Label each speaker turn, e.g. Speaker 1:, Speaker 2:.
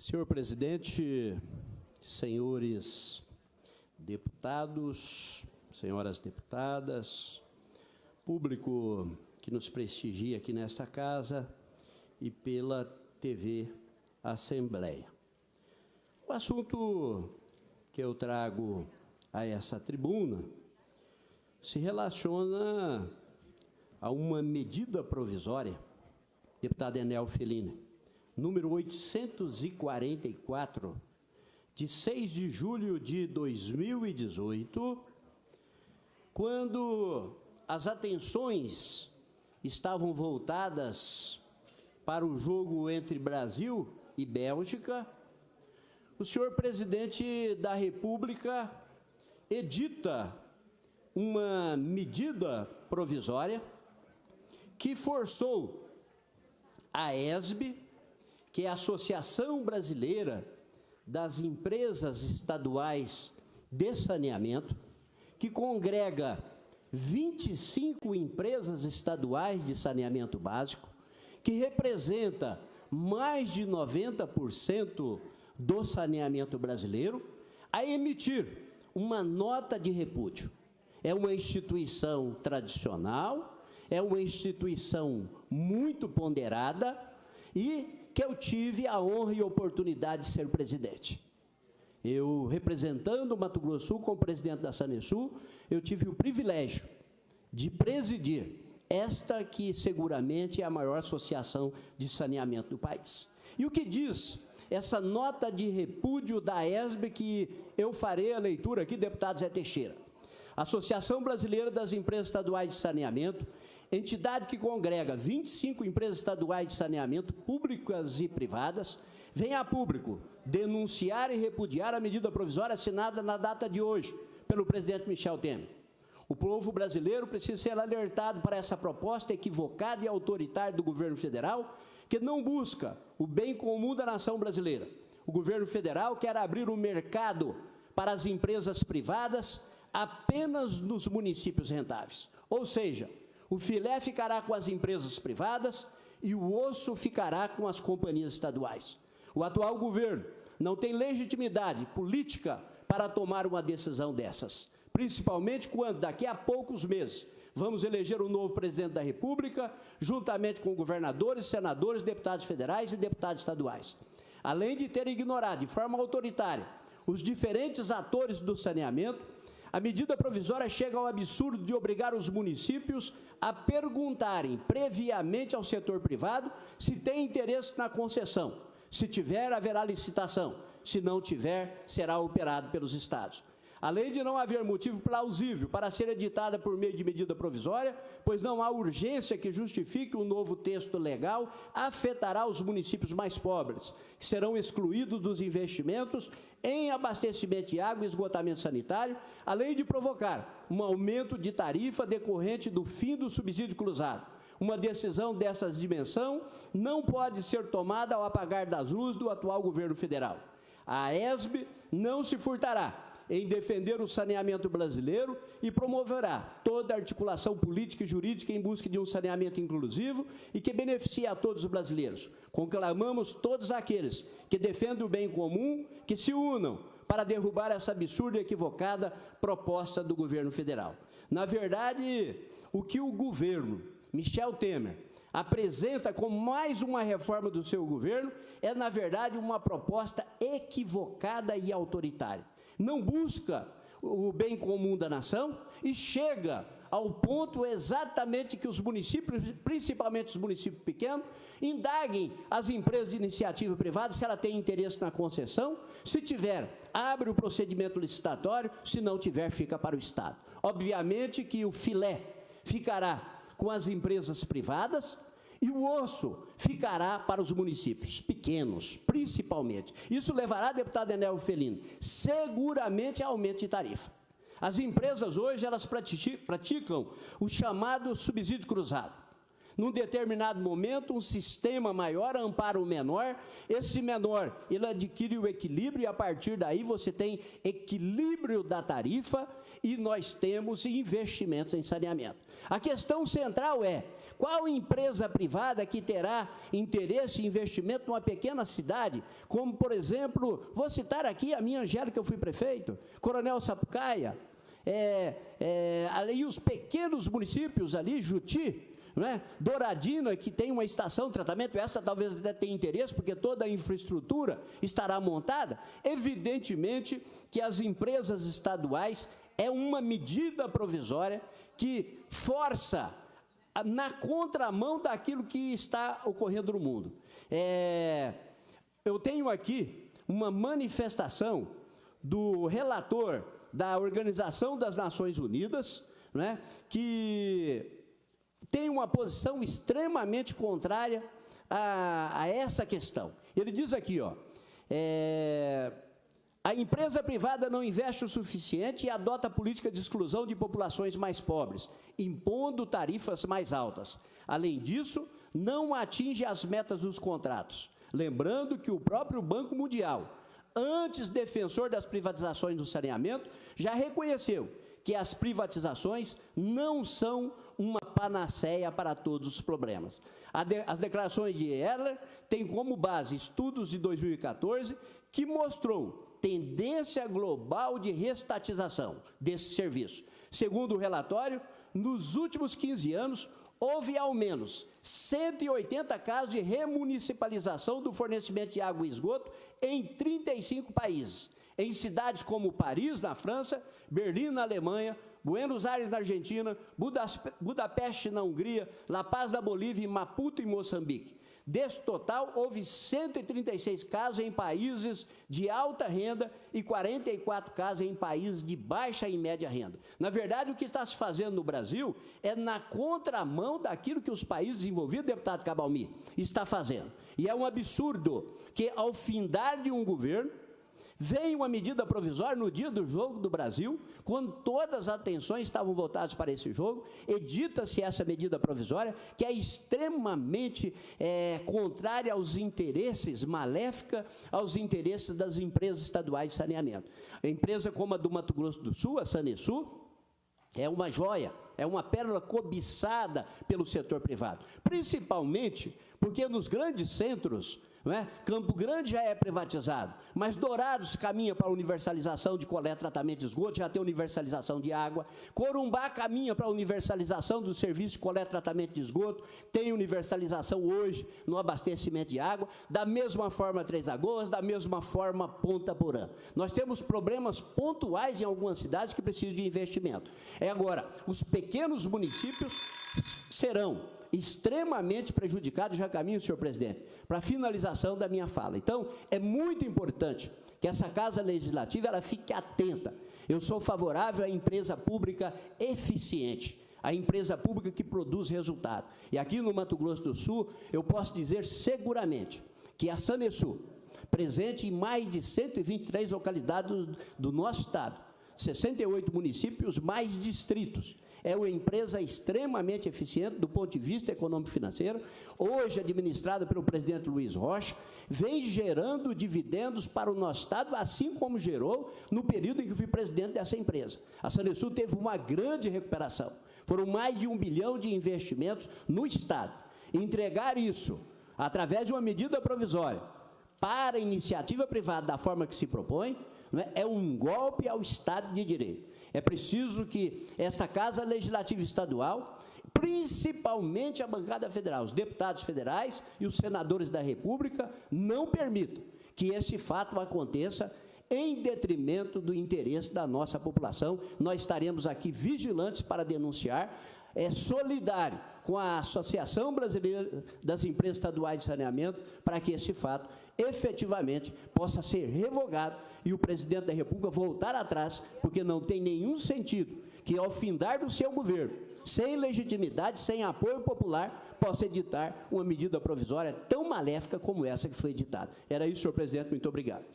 Speaker 1: Senhor presidente, senhores deputados, senhoras deputadas, público que nos prestigia aqui nesta casa e pela TV Assembleia. O assunto que eu trago a essa tribuna se relaciona a uma medida provisória, deputado Enel Felini, número 844, de 6 de julho de 2018, quando as atenções estavam voltadas para o jogo entre Brasil e Bélgica, o senhor presidente da República edita uma medida provisória que forçou a AESB, que é a Associação Brasileira das Empresas Estaduais de Saneamento, que congrega 25 empresas estaduais de saneamento básico, que representa mais de 90% do saneamento brasileiro, a emitir uma nota de repúdio. É uma instituição tradicional, é uma instituição muito ponderada e que eu tive a honra e oportunidade de ser presidente. Eu, representando o Mato Grosso do Sul como presidente da Sanesul, eu tive o privilégio de presidir esta que seguramente é a maior associação de saneamento do país. E o que diz essa nota de repúdio da AESB que eu farei a leitura aqui, deputado Zé Teixeira? Associação Brasileira das Empresas Estaduais de Saneamento, entidade que congrega 25 empresas estaduais de saneamento, públicas e privadas, vem a público denunciar e repudiar a medida provisória assinada na data de hoje pelo presidente Michel Temer. O povo brasileiro precisa ser alertado para essa proposta equivocada e autoritária do governo federal, que não busca o bem comum da nação brasileira. O governo federal quer abrir o mercado para as empresas privadas apenas nos municípios rentáveis. Ou seja, o filé ficará com as empresas privadas e o osso ficará com as companhias estaduais. O atual governo não tem legitimidade política para tomar uma decisão dessas, principalmente quando, daqui a poucos meses, vamos eleger um novo presidente da República, juntamente com governadores, senadores, deputados federais e deputados estaduais. Além de ter ignorado de forma autoritária os diferentes atores do saneamento, a medida provisória chega ao absurdo de obrigar os municípios a perguntarem previamente ao setor privado se tem interesse na concessão. Se tiver, haverá licitação. Se não tiver, será operado pelos estados. Além de não haver motivo plausível para ser editada por meio de medida provisória, pois não há urgência que justifique o novo texto legal, afetará os municípios mais pobres, que serão excluídos dos investimentos em abastecimento de água e esgotamento sanitário, além de provocar um aumento de tarifa decorrente do fim do subsídio cruzado. Uma decisão dessa dimensão não pode ser tomada ao apagar das luzes do atual governo federal. A AESB não se furtará em defender o saneamento brasileiro e promoverá toda a articulação política e jurídica em busca de um saneamento inclusivo e que beneficie a todos os brasileiros. Conclamamos todos aqueles que defendem o bem comum que se unam para derrubar essa absurda e equivocada proposta do governo federal. Na verdade, o que o governo Michel Temer apresenta como mais uma reforma do seu governo é, na verdade, uma proposta equivocada e autoritária. Não busca o bem comum da nação e chega ao ponto exatamente que os municípios, principalmente os municípios pequenos, indaguem as empresas de iniciativa privada se ela tem interesse na concessão. Se tiver, abre o procedimento licitatório, se não tiver, fica para o Estado. Obviamente que o filé ficará com as empresas privadas, e o osso ficará para os municípios pequenos, principalmente. Isso levará, deputado Enel Felini, seguramente a aumento de tarifa. As empresas hoje, elas praticam o chamado subsídio cruzado. num determinado momento, um sistema maior ampara o menor, esse menor, ele adquire o equilíbrio, e a partir daí você tem equilíbrio da tarifa, e nós temos investimentos em saneamento. A questão central é, qual empresa privada que terá interesse em investimento numa pequena cidade, como, por exemplo, vou citar aqui a minha Angélica, eu fui prefeito, Coronel Sapucaia, ali os pequenos municípios ali, Juti, né? Douradina, que tem uma estação de tratamento, essa talvez até tenha interesse, porque toda a infraestrutura estará montada. Evidentemente que as empresas estaduais é uma medida provisória que força na contramão daquilo que está ocorrendo no mundo. Eu tenho aqui uma manifestação do relator da Organização das Nações Unidas, né, que tem uma posição extremamente contrária a essa questão. Ele diz aqui, ó, a empresa privada não investe o suficiente e adota política de exclusão de populações mais pobres, impondo tarifas mais altas. Além disso, não atinge as metas dos contratos. Lembrando que o próprio Banco Mundial, antes defensor das privatizações do saneamento, já reconheceu que as privatizações não são uma panaceia para todos os problemas. As declarações de Erler têm como base estudos de 2014 que mostrou tendência global de restatização desse serviço. Segundo o relatório, nos últimos 15 anos, houve ao menos 180 casos de remunicipalização do fornecimento de água e esgoto em 35 países, em cidades como Paris, na França, Berlim, na Alemanha, Buenos Aires, na Argentina, Budapeste, na Hungria, La Paz, na Bolívia e Maputo, em Moçambique. Desse total, houve 136 casos em países de alta renda e 44 casos em países de baixa e média renda. Na verdade, o que está se fazendo no Brasil é na contramão daquilo que os países desenvolvidos, deputado Cabalmi, está fazendo. E é um absurdo que, ao findar de um governo, vem uma medida provisória no dia do jogo do Brasil, quando todas as atenções estavam voltadas para esse jogo, edita-se essa medida provisória, que é extremamente contrária aos interesses, maléfica aos interesses das empresas estaduais de saneamento. A empresa como a do Mato Grosso do Sul, a Sanesu, é uma joia, é uma pérola cobiçada pelo setor privado, principalmente porque nos grandes centros, não é? Campo Grande já é privatizado, mas Dourados caminha para a universalização de coleta e tratamento de esgoto, já tem universalização de água, Corumbá caminha para a universalização do serviço de coleta e tratamento de esgoto, tem universalização hoje no abastecimento de água, da mesma forma Três Lagoas, da mesma forma Ponta Porã. Nós temos problemas pontuais em algumas cidades que precisam de investimento. Agora, os pequenos municípios serão extremamente prejudicados, já caminho, senhor presidente, para a finalização da minha fala. Então, é muito importante que essa Casa Legislativa ela fique atenta. Eu sou favorável à empresa pública eficiente, a empresa pública que produz resultado. E aqui no Mato Grosso do Sul, eu posso dizer seguramente que a Sanesu, presente em mais de 123 localidades do nosso estado, 68 municípios, mais distritos, é uma empresa extremamente eficiente do ponto de vista econômico-financeiro, hoje administrada pelo presidente Luiz Rocha, vem gerando dividendos para o nosso estado, assim como gerou no período em que eu fui presidente dessa empresa. A Sanesu teve uma grande recuperação, foram mais de 1 bilhão de investimentos no estado. Entregar isso, através de uma medida provisória, para a iniciativa privada da forma que se propõe, é um golpe ao Estado de Direito. É preciso que essa Casa Legislativa Estadual, principalmente a bancada federal, os deputados federais e os senadores da República, não permitam que esse fato aconteça em detrimento do interesse da nossa população. Nós estaremos aqui vigilantes para denunciar, solidário com a Associação Brasileira das Empresas Estaduais de Saneamento, para que esse fato efetivamente possa ser revogado e o presidente da República voltar atrás, porque não tem nenhum sentido que, ao findar do seu governo, sem legitimidade, sem apoio popular, possa editar uma medida provisória tão maléfica como essa que foi editada. Era isso, senhor presidente, muito obrigado.